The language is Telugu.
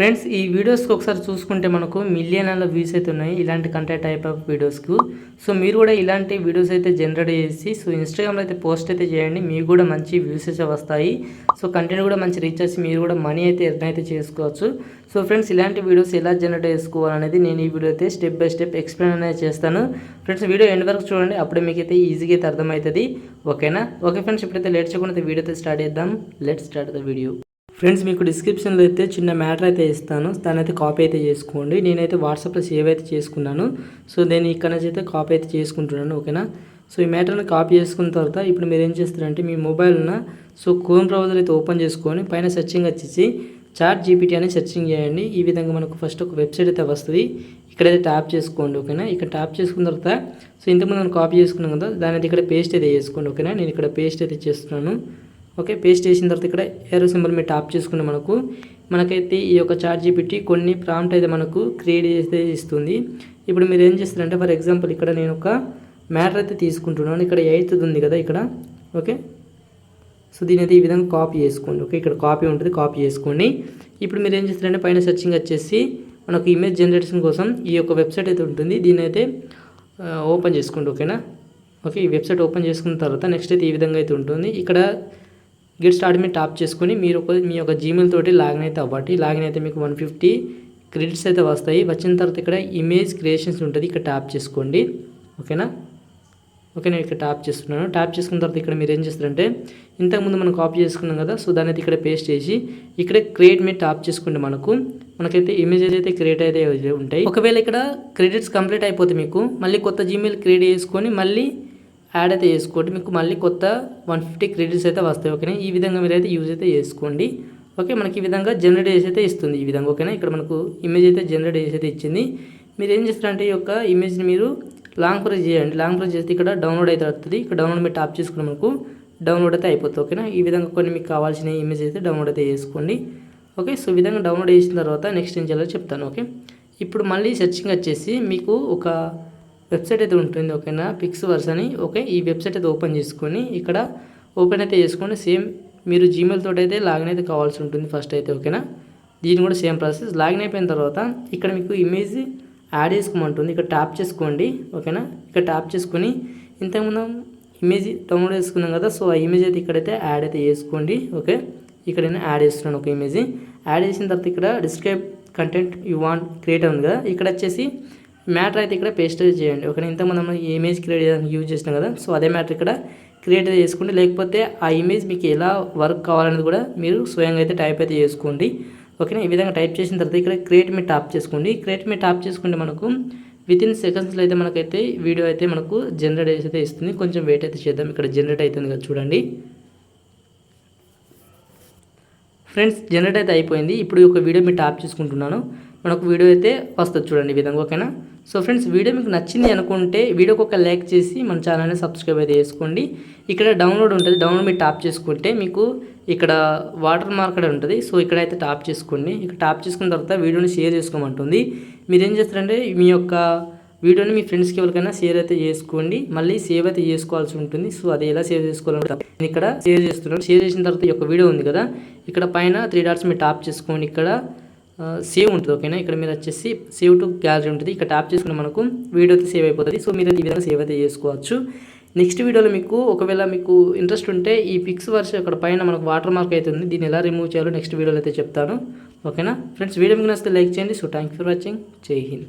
ఫ్రెండ్స్ ఈ వీడియోస్కి ఒకసారి చూసుకుంటే మనకు మిలియన్ల వ్యూస్ అయితే ఉన్నాయి ఇలాంటి కంటెంట్ టైప్ ఆఫ్ వీడియోస్కు. సో మీరు కూడా ఇలాంటి వీడియోస్ అయితే జనరేట్ చేసి సో ఇన్స్టాగ్రామ్లో అయితే పోస్ట్ అయితే చేయండి, మీకు కూడా మంచి వ్యూస్ అయితే వస్తాయి. సో కంటెంట్ కూడా మంచి రీచ్ వచ్చి మీరు కూడా మనీ అయితే ఎర్న్ అయితే చేసుకోవచ్చు. సో ఫ్రెండ్స్ ఇలాంటి వీడియోస్ ఎలా జనరేట్ చేసుకోవాలనేది నేను ఈ వీడియో అయితే స్టెప్ బై స్టెప్ ఎక్స్ప్లెయిన్ అనేది చేస్తాను. ఫ్రెండ్స్ వీడియో ఎండ్ వరకు చూడండి, అప్పుడే మీకు అయితే ఈజీగా అయితే అర్థమవుతుంది. ఓకేనా? ఓకే ఫ్రెండ్స్, ఇప్పుడైతే లేట్ చేయకుండా వీడియో అయితే స్టార్ట్ చేద్దాం. Let's start the video. Friends మీకు డిస్క్రిప్షన్లో అయితే చిన్న మ్యాటర్ అయితే ఇస్తాను, దాని అయితే కాపీ అయితే చేసుకోండి. నేనైతే వాట్సాప్లో సేవ్ అయితే చేసుకున్నాను. సో నేను ఇక్కడ నుంచి అయితే కాపీ అయితే చేసుకుంటున్నాను. ఓకేనా? సో ఈ మ్యాటర్ని కాపీ చేసుకున్న తర్వాత ఇప్పుడు మీరు ఏం చేస్తారంటే మీ మొబైల్న సో క్రోమ్ బ్రౌజర్ అయితే ఓపెన్ చేసుకొని పైన సెర్చింగ్ వచ్చేసి చాట్ జీపీటీ అని సెర్చింగ్ చేయండి. ఈ విధంగా మనకు ఫస్ట్ ఒక వెబ్సైట్ అయితే వస్తుంది. ఇక్కడైతే ట్యాప్ చేసుకోండి. ఓకేనా? ఇక్కడ ట్యాప్ చేసుకున్న తర్వాత సో ఇంతకుముందు మనం కాపీ చేసుకున్నాం కదా, దాని అయితే ఇక్కడ పేస్ట్ అయితే చేసుకోండి. ఓకేనా? నేను ఇక్కడ పేస్ట్ అయితే చేస్తున్నాను. ఓకే, పేస్ట్ చేసిన తర్వాత ఇక్కడ ఏరో సింబల్ మీరు ట్యాప్ చేసుకుని మనకైతే ఈ యొక్క చాట్ జీపీటీ కొన్ని ప్రాంప్ట్ అయితే మనకు క్రియేట్ చేస్తే ఇస్తుంది. ఇప్పుడు మీరు ఏం చేస్తారంటే ఫర్ ఎగ్జాంపుల్ ఇక్కడ నేను ఒక మ్యాటర్ అయితే తీసుకుంటున్నాను. ఇక్కడ 8th ఉంది కదా ఇక్కడ. ఓకే, సో దీని అయితే ఈ విధంగా కాపీ చేసుకోండి. ఓకే, ఇక్కడ కాపీ ఉంటుంది, కాపీ చేసుకోండి. ఇప్పుడు మీరు ఏం చేస్తారంటే పైన సెర్చింగ్ వచ్చేసి మనకు ఇమేజ్ జనరేషన్ కోసం ఈ యొక్క వెబ్సైట్ అయితే ఉంటుంది, దీని అయితే ఓపెన్ చేసుకోండి. ఓకేనా? ఓకే, ఈ వెబ్సైట్ ఓపెన్ చేసుకున్న తర్వాత నెక్స్ట్ అయితే ఈ విధంగా అయితే ఉంటుంది. ఇక్కడ గెట్ స్టార్ట్ మీద ట్యాప్ చేసుకొని మీరు మీ యొక్క జీమెయిల్ తోటి లాగిన్ అయితే అవ్వండి. లాగిన్ అయితే మీకు 150 క్రెడిట్స్ అయితే వస్తాయి. వచ్చిన తర్వాత ఇక్కడ ఇమేజ్ క్రియేషన్స్ ఉంటుంది, ఇక్కడ ట్యాప్ చేసుకోండి. ఓకేనా? ఓకే, నేను ఇక్కడ ట్యాప్ చేస్తున్నాను. ట్యాప్ చేసుకున్న తర్వాత ఇక్కడ మీరు ఏం చేస్తారంటే ఇంతకుముందు మనం కాపీ చేసుకున్నాం కదా, సో దాన్ని అయితే ఇక్కడ పేస్ట్ చేసి ఇక్కడ క్రియేట్ మీద ట్యాప్ చేసుకుంటే మనకైతే ఇమేజెస్ అయితే క్రియేట్ అయితే ఉంటాయి. ఒకవేళ ఇక్కడ క్రెడిట్స్ కంప్లీట్ అయిపోతే మీకు మళ్ళీ కొత్త జీమెయిల్ క్రియేట్ చేసుకొని మళ్ళీ యాడ్ అయితే చేసుకోండి, మీకు మళ్ళీ కొత్త 150 క్రెడిట్స్ అయితే వస్తాయి. ఓకేనా? ఈ విధంగా మీరు అయితే యూజ్ అయితే చేసుకోండి. ఓకే, మనకి ఈ విధంగా జనరేట్ చేసి అయితే ఇస్తుంది ఈ విధంగా. ఓకేనా? ఇక్కడ మనకు ఇమేజ్ అయితే జనరేట్ చేసి అయితే ఇచ్చింది. మీరు ఏం చేస్తారంటే ఈ యొక్క ఇమేజ్ని మీరు లాంగ్ ప్రెస్ చేయండి. లాంగ్ ప్రెస్ చేస్తే ఇక్కడ డౌన్లోడ్ అయితే వస్తుంది. ఇక్కడ డౌన్లోడ్ మీరు ట్యాప్ చేసుకుని మనకు డౌన్లోడ్ అయితే అయిపోతుంది. ఓకేనా? ఈ విధంగా కొన్ని మీకు కావాల్సిన ఇమేజ్ అయితే డౌన్లోడ్ అయితే చేసుకోండి. ఓకే, సో ఈ విధంగా డౌన్లోడ్ చేసిన తర్వాత నెక్స్ట్ ఏం చేయాలో చెప్తాను. ఓకే, ఇప్పుడు మళ్ళీ సెర్చింగ్ వచ్చేసి మీకు ఒక వెబ్సైట్ అయితే ఉంటుంది. ఓకేనా? పిక్స్వర్స్ అని. ఓకే, ఈ వెబ్సైట్ అయితే ఓపెన్ చేసుకొని ఇక్కడ ఓపెన్ అయితే చేసుకోండి. సేమ్ మీరు జీమెయిల్ తోటి అయితే లాగిన్ అయితే కావాల్సి ఉంటుంది ఫస్ట్ అయితే. ఓకేనా? దీని కూడా సేమ్ ప్రాసెస్. లాగిన్ అయిపోయిన తర్వాత ఇక్కడ మీకు ఇమేజ్ యాడ్ చేసుకోమంటుంది, ఇక్కడ ట్యాప్ చేసుకోండి. ఓకేనా? ఇక్కడ ట్యాప్ చేసుకొని ఇంతకుముందు ఇమేజ్ డౌన్లోడ్ చేసుకున్నాం కదా, సో ఆ ఇమేజ్ అయితే ఇక్కడైతే యాడ్ అయితే చేసుకోండి. ఓకే, ఇక్కడ నేను యాడ్ చేస్తున్నాను ఒక ఇమేజ్. యాడ్ చేసిన తర్వాత ఇక్కడ describe content you want create ఉంది కదా, ఇక్కడ వచ్చేసి మ్యాటర్ అయితే ఇక్కడ పేస్ట్ చేయండి. ఓకేనా? ఇంతకుముందు మనం ఈ ఇమేజ్ క్రియేట్ చేయడానికి యూజ్ చేసినాం కదా, సో అదే మ్యాటర్ ఇక్కడ క్రియేట్ అయితే చేసుకోండి. లేకపోతే ఆ ఇమేజ్ మీకు ఎలా వర్క్ కావాలనేది కూడా మీరు స్వయంగా అయితే టైప్ అయితే చేసుకోండి. ఓకేనా? ఈ విధంగా టైప్ చేసిన తర్వాత ఇక్కడ క్రియేట్ మీద ట్యాప్ చేసుకోండి. క్రియేట్ మీద ట్యాప్ చేసుకుంటే మనకు వితిన్ సెకండ్స్లో అయితే మనకైతే వీడియో అయితే మనకు జనరేట్ చేసి అయితే ఇస్తుంది. కొంచెం వెయిట్ అయితే చేద్దాం. ఇక్కడ జనరేట్ అవుతుంది కదా, చూడండి ఫ్రెండ్స్, జనరేట్ అయితే అయిపోయింది. ఇప్పుడు ఒక వీడియో మీద ట్యాప్ చేసుకుంటున్నాను, మనకు వీడియో అయితే వస్తుంది చూడండి ఈ విధంగా. ఓకేనా? సో ఫ్రెండ్స్ వీడియో మీకు నచ్చింది అనుకుంటే వీడియోకి ఒక లైక్ చేసి మన ఛానల్ని సబ్స్క్రైబ్ అయితే చేసుకోండి. ఇక్కడ డౌన్లోడ్ ఉంటుంది, డౌన్లోడ్ మీరు ట్యాప్ చేసుకుంటే మీకు ఇక్కడ వాటర్ మార్క్ అనేది ఉంటుంది. సో ఇక్కడైతే ట్యాప్ చేసుకోండి. ఇక్కడ ట్యాప్ చేసుకున్న తర్వాత వీడియోని షేర్ చేసుకోమంటుంది. మీరు ఏం చేస్తారంటే మీ యొక్క వీడియోని మీ ఫ్రెండ్స్కి ఎవరికైనా షేర్ అయితే చేసుకోండి, మళ్ళీ సేవ్ అయితే చేసుకోవాల్సి ఉంటుంది. సో అది ఎలా సేవ్ చేసుకోవాలంటే నేను ఇక్కడ సేవ్ చేస్తున్నాను. సేవ్ చేసిన తర్వాత ఈ యొక్క వీడియో ఉంది కదా, ఇక్కడ పైన 3 డాట్స్ మీరు ట్యాప్ చేసుకోండి. ఇక్కడ సేవ్ ఉంటుంది. ఓకేనా? ఇక్కడ మీరు వచ్చేసి సేవ్ టు గ్యాలరీ ఉంటుంది, ఇక్కడ ట్యాప్ చేసుకుని మనకు వీడియో అయితే సేవ్ అయిపోతుంది. సో మీరు ఈ విధంగా సేవ్ అయితే చేసుకోవచ్చు. నెక్స్ట్ వీడియోలో మీకు ఒకవేళ మీకు ఇంట్రెస్ట్ ఉంటే ఈ పిక్స్వర్స్ అక్కడ పైన మనకు వాటర్ మార్క్ అయితే ఉంది, దీన్ని ఎలా రిమూవ్ చేయాలో నెక్స్ట్ వీడియోలో అయితే చెప్తాను. ఓకేనా ఫ్రెండ్స్, వీడియో మీకు నచ్చితే లైక్ చేయండి. So thank you for watching. జై హింద్.